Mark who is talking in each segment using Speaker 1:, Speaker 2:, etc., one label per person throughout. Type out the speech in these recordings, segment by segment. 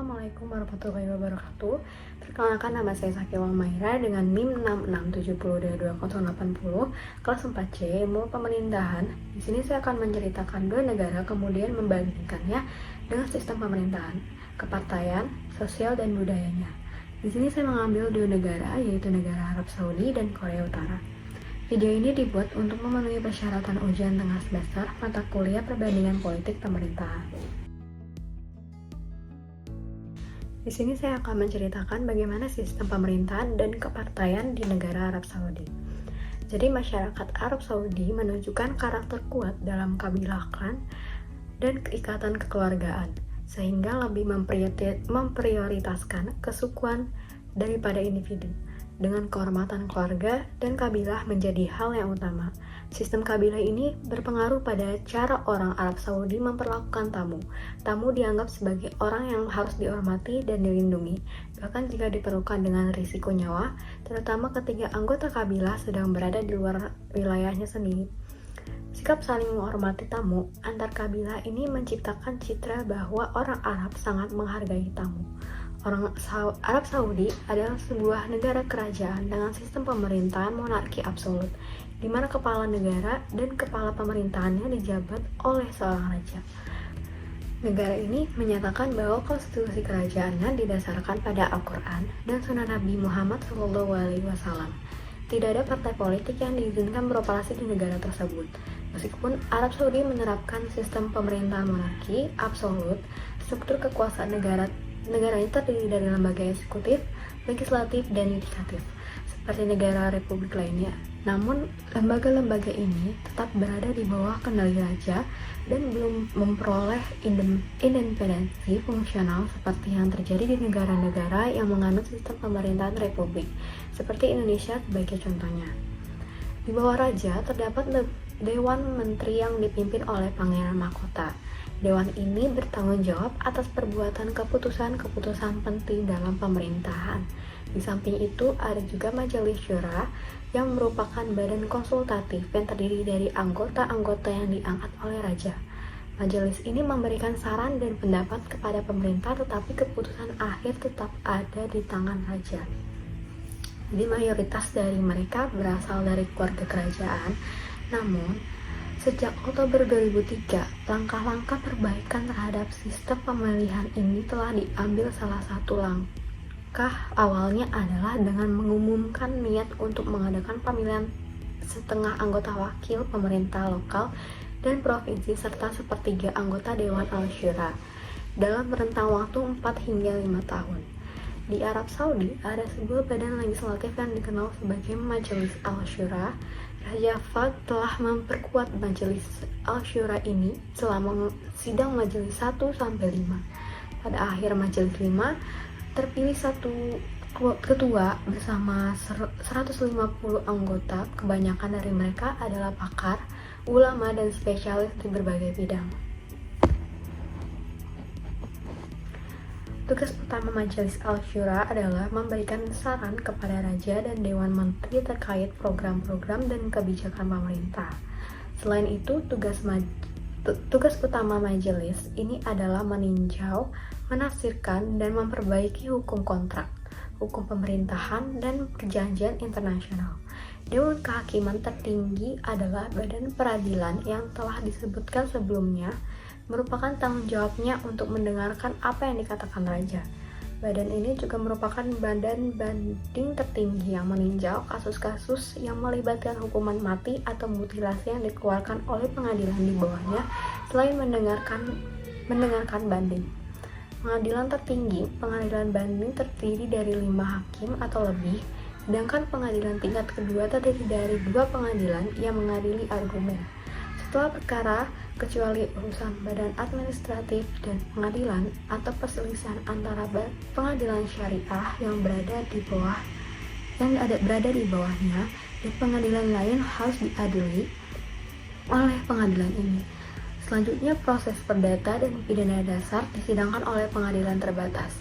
Speaker 1: Assalamualaikum warahmatullahi wabarakatuh. Perkenalkan, nama saya Sakiwang Maira dengan NIM 66702280 kelas 4C Ilmu Pemerintahan. Di sini saya akan menceritakan dua negara kemudian membandingkannya dengan sistem pemerintahan, kepartaian, sosial dan budayanya. Di sini saya mengambil dua negara, yaitu negara Arab Saudi dan Korea Utara. Video ini dibuat untuk memenuhi persyaratan ujian tengah semester mata kuliah perbandingan politik pemerintahan. Di sini saya akan menceritakan bagaimana sistem pemerintahan dan kepartaian di negara Arab Saudi. Jadi masyarakat Arab Saudi menunjukkan karakter kuat dalam kabilah klan dan keikatan kekeluargaan, sehingga lebih memprioritaskan kesukuan daripada individu. Dengan kehormatan keluarga dan kabilah menjadi hal yang utama. Sistem kabilah ini berpengaruh pada cara orang Arab Saudi memperlakukan tamu. Tamu dianggap sebagai orang yang harus dihormati dan dilindungi, bahkan jika diperlukan dengan risiko nyawa, terutama ketika anggota kabilah sedang berada di luar wilayahnya sendiri. Sikap saling menghormati tamu antar kabilah ini menciptakan citra bahwa orang Arab sangat menghargai tamu. Arab Saudi adalah sebuah negara kerajaan dengan sistem pemerintahan monarki absolut, di mana kepala negara dan kepala pemerintahannya dijabat oleh seorang raja. Negara ini menyatakan bahwa konstitusi kerajaannya didasarkan pada Al-Quran dan Sunnah Nabi Muhammad SAW. Tidak ada partai politik yang diizinkan beroperasi di negara tersebut. Meskipun Arab Saudi menerapkan sistem pemerintahan monarki absolut, struktur kekuasaan negaranya terdiri dari lembaga eksekutif, legislatif, dan yudikatif, seperti negara republik lainnya. Namun, lembaga-lembaga ini tetap berada di bawah kendali raja dan belum memperoleh independensi fungsional seperti yang terjadi di negara-negara yang menganut sistem pemerintahan republik, seperti Indonesia sebagai contohnya. Di bawah raja terdapat Dewan Menteri yang dipimpin oleh Pangeran Mahkota. Dewan ini bertanggung jawab atas perbuatan keputusan-keputusan penting dalam pemerintahan. Di samping itu, ada juga Majelis Syura yang merupakan badan konsultatif yang terdiri dari anggota-anggota yang diangkat oleh raja. Majelis ini memberikan saran dan pendapat kepada pemerintah, tetapi keputusan akhir tetap ada di tangan raja. Jadi mayoritas dari mereka berasal dari keluarga kerajaan. Namun, sejak Oktober 2003, langkah-langkah perbaikan terhadap sistem pemilihan ini telah diambil. Salah satu langkah awalnya adalah dengan mengumumkan niat untuk mengadakan pemilihan setengah anggota wakil pemerintah lokal dan provinsi serta sepertiga anggota Dewan Al-Syura dalam rentang waktu 4 hingga 5 tahun. Di Arab Saudi ada sebuah badan legislatif yang dikenal sebagai Majelis Al-Syura. Raja Fahd telah memperkuat Majelis Al-Syura ini selama sidang Majelis 1-5. Pada akhir Majelis 5, terpilih satu ketua bersama 150 anggota. Kebanyakan dari mereka adalah pakar, ulama, dan spesialis di berbagai bidang. Tugas utama Majelis Al-Syura adalah memberikan saran kepada Raja dan Dewan Menteri terkait program-program dan kebijakan pemerintah. Selain itu, tugas utama majelis ini adalah meninjau, menafsirkan, dan memperbaiki hukum kontrak, hukum pemerintahan, dan perjanjian internasional. Dewan Kehakiman tertinggi adalah badan peradilan yang telah disebutkan sebelumnya, merupakan tanggung jawabnya untuk mendengarkan apa yang dikatakan raja. Badan ini juga merupakan badan banding tertinggi yang meninjau kasus-kasus yang melibatkan hukuman mati atau mutilasi yang dikeluarkan oleh pengadilan di bawahnya selain mendengarkan banding. Pengadilan tertinggi, pengadilan banding terdiri dari 5 hakim atau lebih, sedangkan pengadilan tingkat kedua terdiri dari 2 pengadilan yang mengadili argumen. Setelah perkara, kecuali urusan badan administratif dan pengadilan atau perselisihan antara pengadilan syariah yang berada di bawahnya dan pengadilan lain harus diadili oleh pengadilan ini. Selanjutnya, proses perdata dan pidana dasar disidangkan oleh pengadilan terbatas.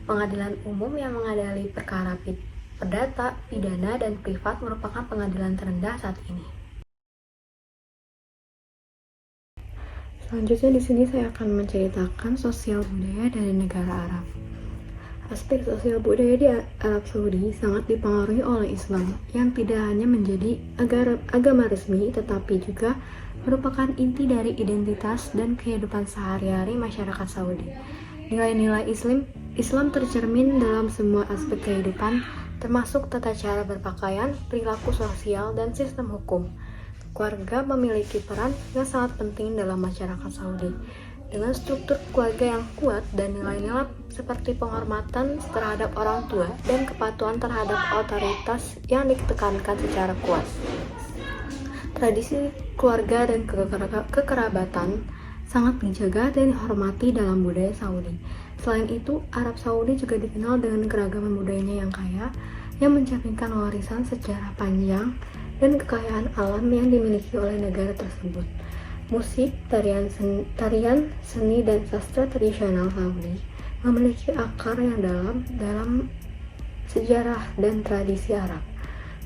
Speaker 1: Pengadilan umum yang mengadili perkara perdata, pidana, dan privat merupakan pengadilan terendah saat ini. Selanjutnya di sini saya akan menceritakan sosial budaya dari negara Arab. Aspek sosial budaya di Arab Saudi sangat dipengaruhi oleh Islam yang tidak hanya menjadi agama resmi tetapi juga merupakan inti dari identitas dan kehidupan sehari-hari masyarakat Saudi. Nilai-nilai Islam tercermin dalam semua aspek kehidupan, termasuk tata cara berpakaian, perilaku sosial, dan sistem hukum. Keluarga memiliki peran yang sangat penting dalam masyarakat Saudi. Dengan struktur keluarga yang kuat dan nilai-nilai seperti penghormatan terhadap orang tua dan kepatuhan terhadap otoritas yang ditekankan secara kuat. Tradisi keluarga dan kekerabatan sangat dijaga dan dihormati dalam budaya Saudi. Selain itu, Arab Saudi juga dikenal dengan keragaman budayanya yang kaya, yang mencerminkan warisan sejarah panjang dan kekayaan alam yang dimiliki oleh negara tersebut. Musik, tarian seni dan sastra tradisional Saudi memiliki akar yang dalam sejarah dan tradisi Arab.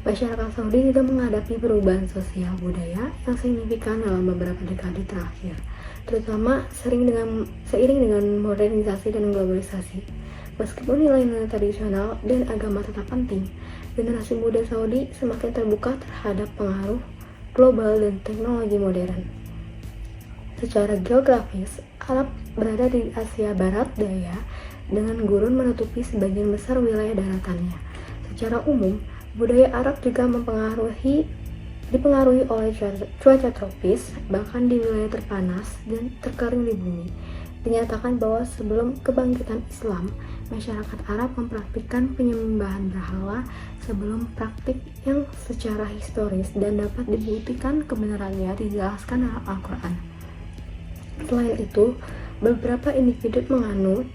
Speaker 1: Masyarakat Saudi juga menghadapi perubahan sosial budaya yang signifikan dalam beberapa dekade terakhir, terutama seiring dengan modernisasi dan globalisasi. Meskipun nilai-nilai tradisional dan agama tetap penting, generasi muda Saudi semakin terbuka terhadap pengaruh global dan teknologi modern. Secara geografis, Arab berada di Asia Barat Daya dengan gurun menutupi sebagian besar wilayah daratannya. Secara umum, budaya Arab juga dipengaruhi oleh cuaca tropis, bahkan di wilayah terpanas dan terkering di bumi. Dinyatakan bahwa sebelum kebangkitan Islam, masyarakat Arab mempraktikkan penyembahan berhala sebelum praktik yang secara historis dan dapat dibuktikan kebenarannya dijelaskan dalam Al-Quran. Selain itu, beberapa individu menganut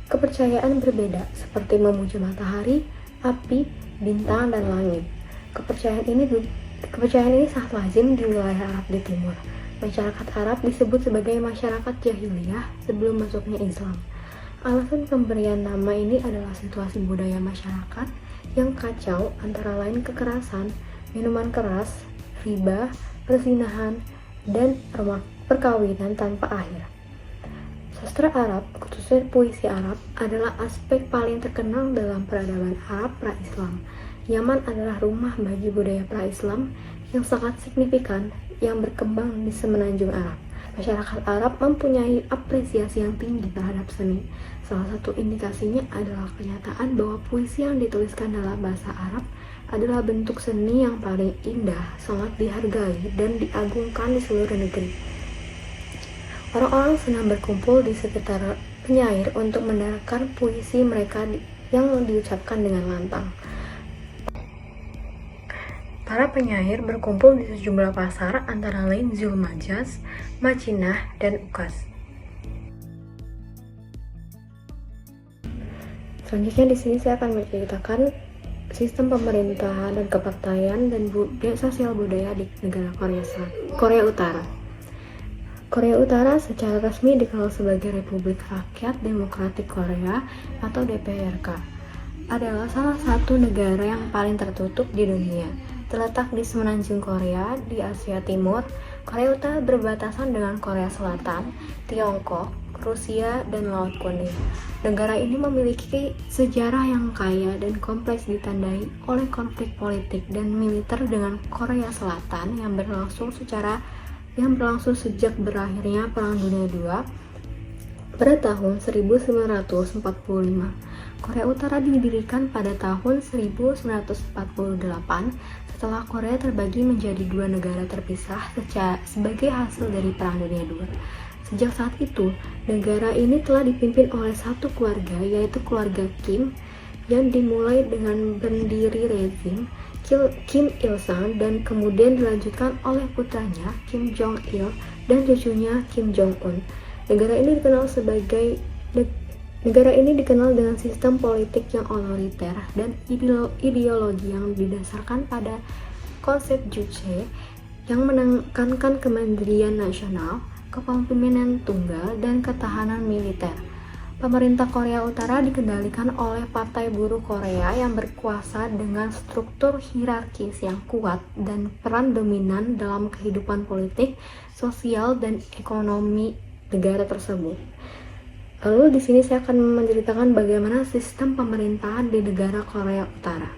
Speaker 1: kepercayaan berbeda seperti memuja matahari, api, bintang, dan langit. Kepercayaan ini sangat lazim di wilayah Arab di timur. Masyarakat Arab disebut sebagai masyarakat jahiliyah sebelum masuknya Islam. Alasan pemberian nama ini adalah situasi budaya masyarakat yang kacau, antara lain kekerasan, minuman keras, riba, perzinahan, dan perkawinan tanpa akhir. Sastra Arab, khususnya puisi Arab, adalah aspek paling terkenal dalam peradaban Arab pra-Islam. Yaman adalah rumah bagi budaya pra-Islam yang sangat signifikan yang berkembang di semenanjung Arab. Masyarakat Arab mempunyai apresiasi yang tinggi terhadap seni. Salah satu indikasinya adalah kenyataan bahwa puisi yang dituliskan dalam bahasa Arab adalah bentuk seni yang paling indah, sangat dihargai dan diagungkan di seluruh negeri. Orang-orang senang berkumpul di sekitar penyair untuk mendengarkan puisi mereka yang diucapkan dengan lantang. Para penyair berkumpul di sejumlah pasar antara lain Zulmajaz, Madinah, dan Ukaz. Selanjutnya di sini saya akan menceritakan sistem pemerintahan dan kepartaian dan sosial budaya di negara Korea Utara. Korea Utara secara resmi dikenal sebagai Republik Rakyat Demokratik Korea atau DPRK. Adalah salah satu negara yang paling tertutup di dunia. Terletak di semenanjung Korea di Asia Timur, Korea Utara berbatasan dengan Korea Selatan, Tiongkok, Rusia, dan Laut Kuning. Negara ini memiliki sejarah yang kaya dan kompleks ditandai oleh konflik politik dan militer dengan Korea Selatan yang berlangsung sejak berakhirnya Perang Dunia II pada tahun 1945. Korea Utara didirikan pada tahun 1948 setelah Korea terbagi menjadi dua negara terpisah sebagai hasil dari Perang Dunia II. Sejak saat itu, negara ini telah dipimpin oleh satu keluarga, yaitu keluarga Kim, yang dimulai dengan pendiri rezim Kim Il-sung dan kemudian dilanjutkan oleh putranya Kim Jong-il dan cucunya Kim Jong-un. Negara ini dikenal dengan sistem politik yang otoriter dan ideologi yang didasarkan pada konsep Juche yang menekankan kemandirian nasional, kepemimpinan tunggal, dan ketahanan militer. Pemerintah Korea Utara dikendalikan oleh Partai Buruh Korea yang berkuasa dengan struktur hierarkis yang kuat dan peran dominan dalam kehidupan politik, sosial, dan ekonomi negara tersebut. Lalu di sini saya akan menceritakan bagaimana sistem pemerintahan di negara Korea Utara.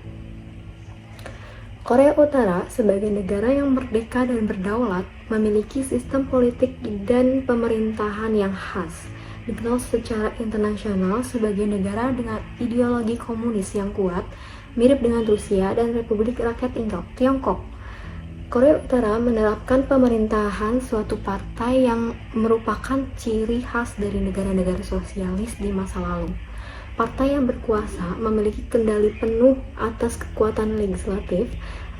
Speaker 1: Korea Utara sebagai negara yang merdeka dan berdaulat memiliki sistem politik dan pemerintahan yang khas, dikenal secara internasional sebagai negara dengan ideologi komunis yang kuat, mirip dengan Rusia dan Republik Rakyat Tiongkok. Korea Utara menerapkan pemerintahan suatu partai yang merupakan ciri khas dari negara-negara sosialis di masa lalu. Partai yang berkuasa memiliki kendali penuh atas kekuatan legislatif,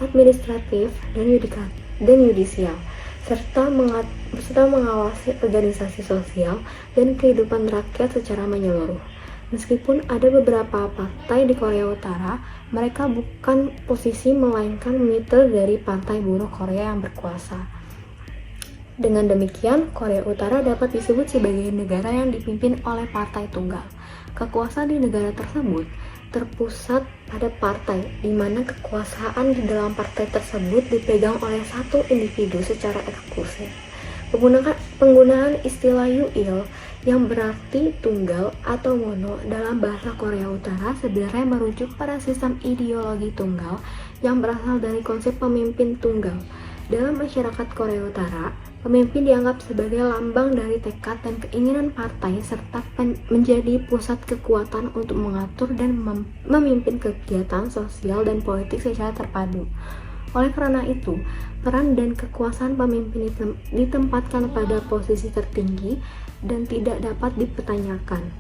Speaker 1: administratif, dan yudisial, serta mengawasi organisasi sosial dan kehidupan rakyat secara menyeluruh. Meskipun ada beberapa partai di Korea Utara, mereka bukan posisi melainkan mite dari Partai Buruh Korea yang berkuasa. Dengan demikian, Korea Utara dapat disebut sebagai negara yang dipimpin oleh partai tunggal. Kekuasaan di negara tersebut terpusat pada partai, di mana kekuasaan di dalam partai tersebut dipegang oleh satu individu secara eksklusif. Penggunaan istilah Yuil yang berarti tunggal atau mono dalam bahasa Korea Utara sebenarnya merujuk pada sistem ideologi tunggal yang berasal dari konsep pemimpin tunggal. Dalam masyarakat Korea Utara, pemimpin dianggap sebagai lambang dari tekad dan keinginan partai serta menjadi pusat kekuatan untuk mengatur dan memimpin kegiatan sosial dan politik secara terpadu. Oleh karena itu, peran dan kekuasaan pemimpin ditempatkan pada posisi tertinggi dan tidak dapat dipertanyakan.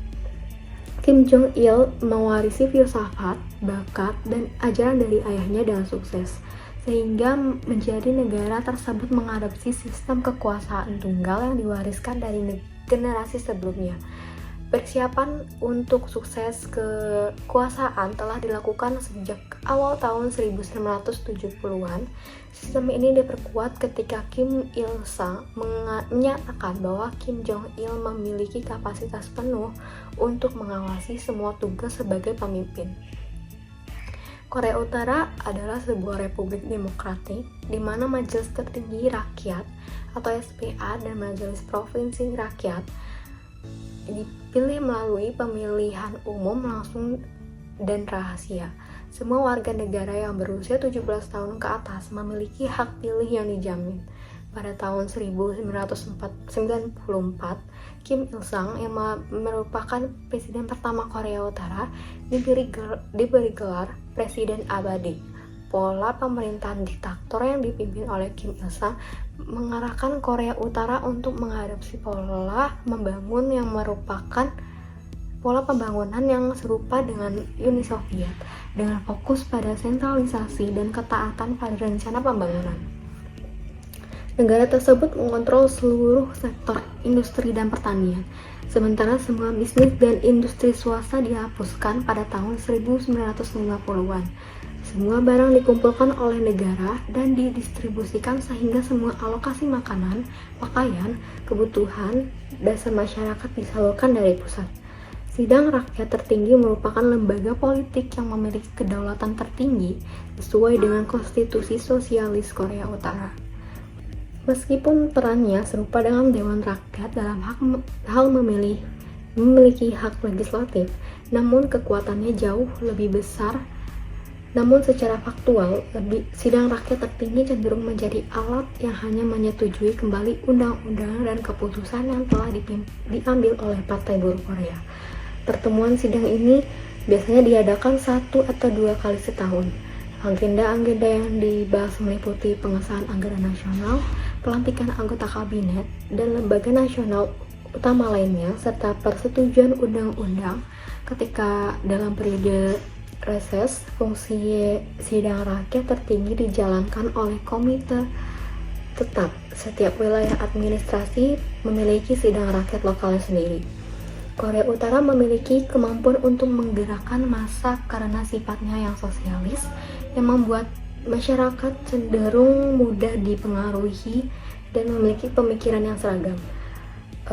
Speaker 1: Kim Jong-il mewarisi filsafat, bakat, dan ajaran dari ayahnya dengan sukses, sehingga menjadi negara tersebut mengadopsi sistem kekuasaan tunggal yang diwariskan dari generasi sebelumnya. Persiapan untuk sukses kekuasaan telah dilakukan sejak awal tahun 1970-an. Sistem ini diperkuat ketika Kim Il-sung menyatakan bahwa Kim Jong-il memiliki kapasitas penuh untuk mengawasi semua tugas sebagai pemimpin. Korea Utara adalah sebuah republik demokratik di mana Majelis Tertinggi Rakyat atau SPA dan Majelis Provinsi Rakyat dipilih melalui pemilihan umum langsung dan rahasia. Semua warga negara yang berusia 17 tahun ke atas memiliki hak pilih yang dijamin. Pada tahun 1994, Kim Il-sung yang merupakan presiden pertama Korea Utara diberi gelar Presiden Abadi. Pola pemerintahan diktator yang dipimpin oleh Kim Il-sung mengarahkan Korea Utara untuk mengadopsi pola membangun yang merupakan pola pembangunan yang serupa dengan Uni Soviet, dengan fokus pada sentralisasi dan ketaatan pada rencana pembangunan. Negara tersebut mengontrol seluruh sektor industri dan pertanian, sementara semua bisnis dan industri swasta dihapuskan pada tahun 1950-an. Semua barang dikumpulkan oleh negara dan didistribusikan sehingga semua alokasi makanan, pakaian, kebutuhan dasar masyarakat disalurkan dari pusat. Sidang Rakyat Tertinggi merupakan lembaga politik yang memiliki kedaulatan tertinggi sesuai dengan Konstitusi Sosialis Korea Utara. Meskipun perannya serupa dengan Dewan Rakyat dalam hal memiliki hak legislatif, namun kekuatannya jauh lebih besar. Namun secara faktual, Sidang Rakyat Tertinggi cenderung menjadi alat yang hanya menyetujui kembali undang-undang dan keputusan yang telah diambil oleh Partai Buruh Korea. Pertemuan sidang ini biasanya diadakan 1 atau 2 kali setahun. Agenda-agenda yang dibahas meliputi pengesahan anggaran nasional, pelantikan anggota kabinet, dan lembaga nasional utama lainnya, serta persetujuan undang-undang. Ketika dalam periode reses, fungsi Sidang Rakyat Tertinggi dijalankan oleh komite tetap. Setiap wilayah administrasi memiliki sidang rakyat lokalnya sendiri. Korea Utara memiliki kemampuan untuk menggerakkan massa karena sifatnya yang sosialis, yang membuat masyarakat cenderung mudah dipengaruhi dan memiliki pemikiran yang seragam.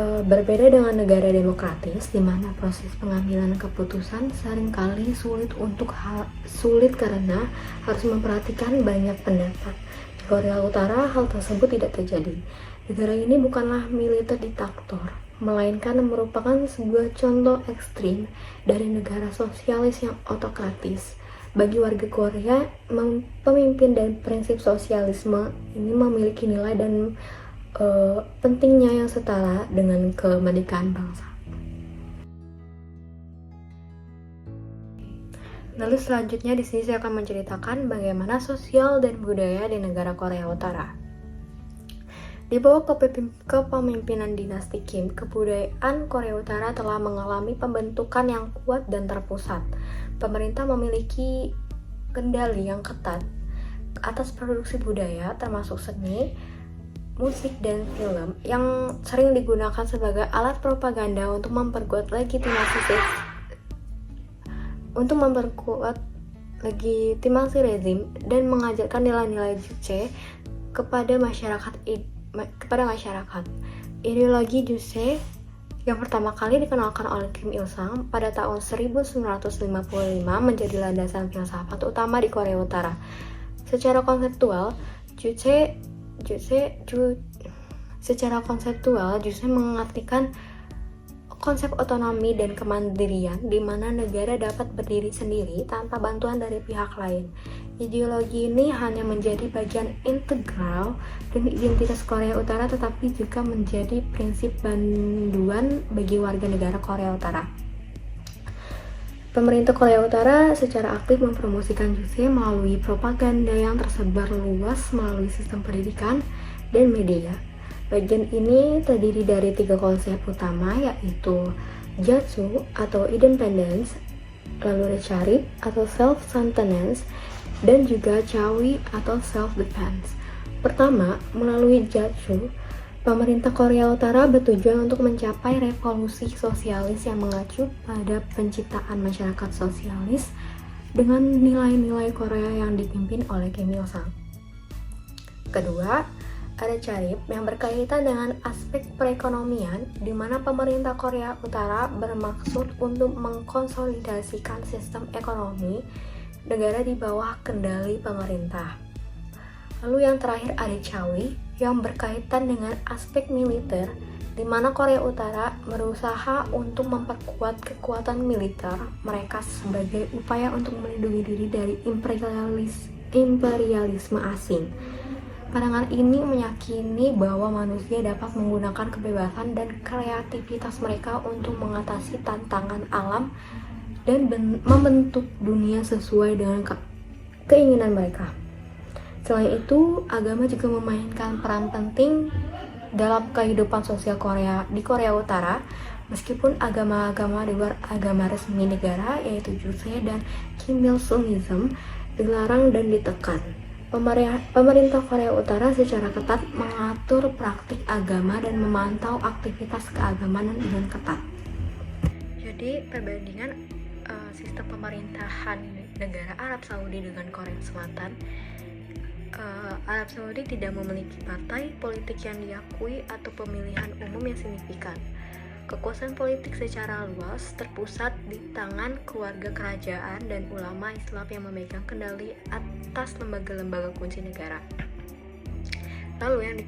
Speaker 1: Berbeda dengan negara demokratis, di mana proses pengambilan keputusan seringkali sulit karena harus memperhatikan banyak pendapat. Di Korea Utara, hal tersebut tidak terjadi. Negara ini bukanlah militer diktator, melainkan merupakan sebuah contoh ekstrim dari negara sosialis yang otokratis. Bagi warga Korea, pemimpin dan prinsip sosialisme ini memiliki nilai dan pentingnya yang setara dengan kemerdekaan bangsa. Lalu selanjutnya di sini saya akan menceritakan bagaimana sosial dan budaya di negara Korea Utara. Di bawah kepemimpinan dinasti Kim, kebudayaan Korea Utara telah mengalami pembentukan yang kuat dan terpusat. Pemerintah memiliki kendali yang ketat atas produksi budaya termasuk seni, musik, dan film yang sering digunakan sebagai alat propaganda untuk memperkuat legitimasi rezim dan mengajarkan nilai-nilai Juche kepada masyarakat. Ideologi Juche yang pertama kali dikenalkan oleh Kim Il Sung pada tahun 1955 menjadi landasan filsafat utama di Korea Utara. Secara konseptual, Juche mengartikan konsep otonomi dan kemandirian di mana negara dapat berdiri sendiri tanpa bantuan dari pihak lain. Ideologi ini hanya menjadi bagian integral dari identitas Korea Utara tetapi juga menjadi prinsip panduan bagi warga negara Korea Utara. Pemerintah Korea Utara secara aktif mempromosikan Juche melalui propaganda yang tersebar luas melalui sistem pendidikan dan media. Bagian ini terdiri dari 3 konsep utama yaitu Jatsu atau independence, lalu Recharip atau self-sustenance, dan juga Chawi atau self-defense. Pertama, melalui Jatsu, pemerintah Korea Utara bertujuan untuk mencapai revolusi sosialis yang mengacu pada penciptaan masyarakat sosialis dengan nilai-nilai Korea yang dipimpin oleh Kim Il Sung. Kedua, ada Charip yang berkaitan dengan aspek perekonomian di mana pemerintah Korea Utara bermaksud untuk mengkonsolidasikan sistem ekonomi negara di bawah kendali pemerintah. Lalu yang terakhir ada Chawi yang berkaitan dengan aspek militer di mana Korea Utara berusaha untuk memperkuat kekuatan militer mereka sebagai upaya untuk melindungi diri dari imperialisme asing. Pandangan ini meyakini bahwa manusia dapat menggunakan kebebasan dan kreativitas mereka untuk mengatasi tantangan alam dan membentuk dunia sesuai dengan keinginan mereka. Selain itu, agama juga memainkan peran penting dalam kehidupan sosial di Korea Utara, meskipun agama-agama di luar agama resmi negara yaitu Juche dan Kim Il Sungism dilarang dan ditekan. Pemerintah Korea Utara secara ketat mengatur praktik agama dan memantau aktivitas keagamaan dengan ketat. Jadi perbandingan sistem pemerintahan negara Arab Saudi dengan Korea Selatan, Arab Saudi tidak memiliki partai politik yang diakui atau pemilihan umum yang signifikan. Kekuasaan politik secara luas terpusat di tangan keluarga kerajaan dan ulama Islam yang memegang kendali atas lembaga-lembaga kunci negara. Lalu yang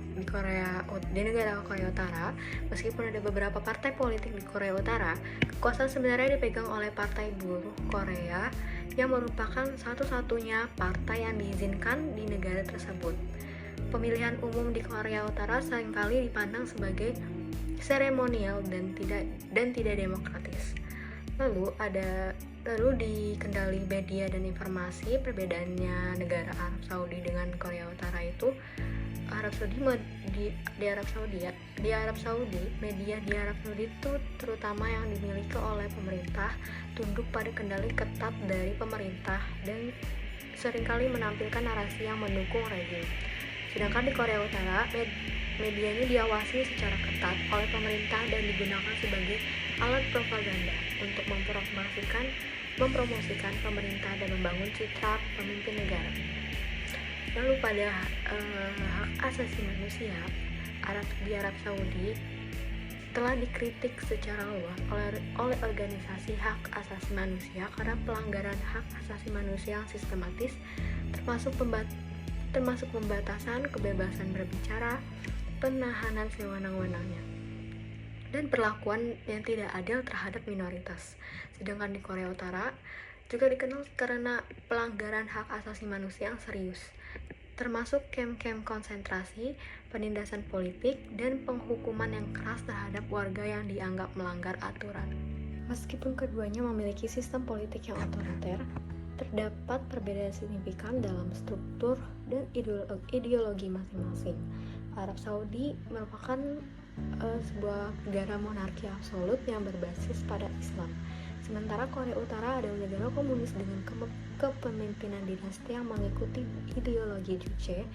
Speaker 1: di negara Korea Utara, meskipun ada beberapa partai politik di Korea Utara, kekuasaan sebenarnya dipegang oleh Partai Buruh Korea yang merupakan satu-satunya partai yang diizinkan di negara tersebut. Pemilihan umum di Korea Utara seringkali dipandang sebagai seremonial dan tidak demokratis. Lalu di kendali media dan informasi, perbedaannya negara Arab Saudi dengan Korea Utara itu di Arab Saudi media di Arab Saudi itu terutama yang dimiliki oleh pemerintah tunduk pada kendali ketat dari pemerintah dan seringkali menampilkan narasi yang mendukung rezim. Sedangkan di Korea Utara, media ini diawasi secara ketat oleh pemerintah dan digunakan sebagai alat propaganda untuk mempromosikan pemerintah dan membangun citra pemimpin negara. Lalu pada hak asasi manusia di Arab Saudi telah dikritik secara luas oleh organisasi hak asasi manusia karena pelanggaran hak asasi manusia yang sistematis, termasuk pembatasan kebebasan berbicara, penahanan sewenang-wenangnya, dan perlakuan yang tidak adil terhadap minoritas. Sedangkan di Korea Utara juga dikenal karena pelanggaran hak asasi manusia yang serius, termasuk kamp-kamp konsentrasi, penindasan politik, dan penghukuman yang keras terhadap warga yang dianggap melanggar aturan. Meskipun keduanya memiliki sistem politik yang otoriter, terdapat perbedaan signifikan dalam struktur dan ideologi masing-masing. Arab Saudi merupakan sebuah negara monarki absolut yang berbasis pada Islam. Sementara Korea Utara adalah negara komunis dengan kepemimpinan dinasti yang mengikuti ideologi Juche.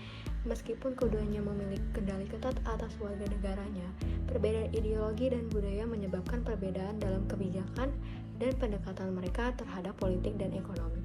Speaker 1: Meskipun keduanya memiliki kendali ketat atas warga negaranya, perbedaan ideologi dan budaya menyebabkan perbedaan dalam kebijakan dan pendekatan mereka terhadap politik dan ekonomi.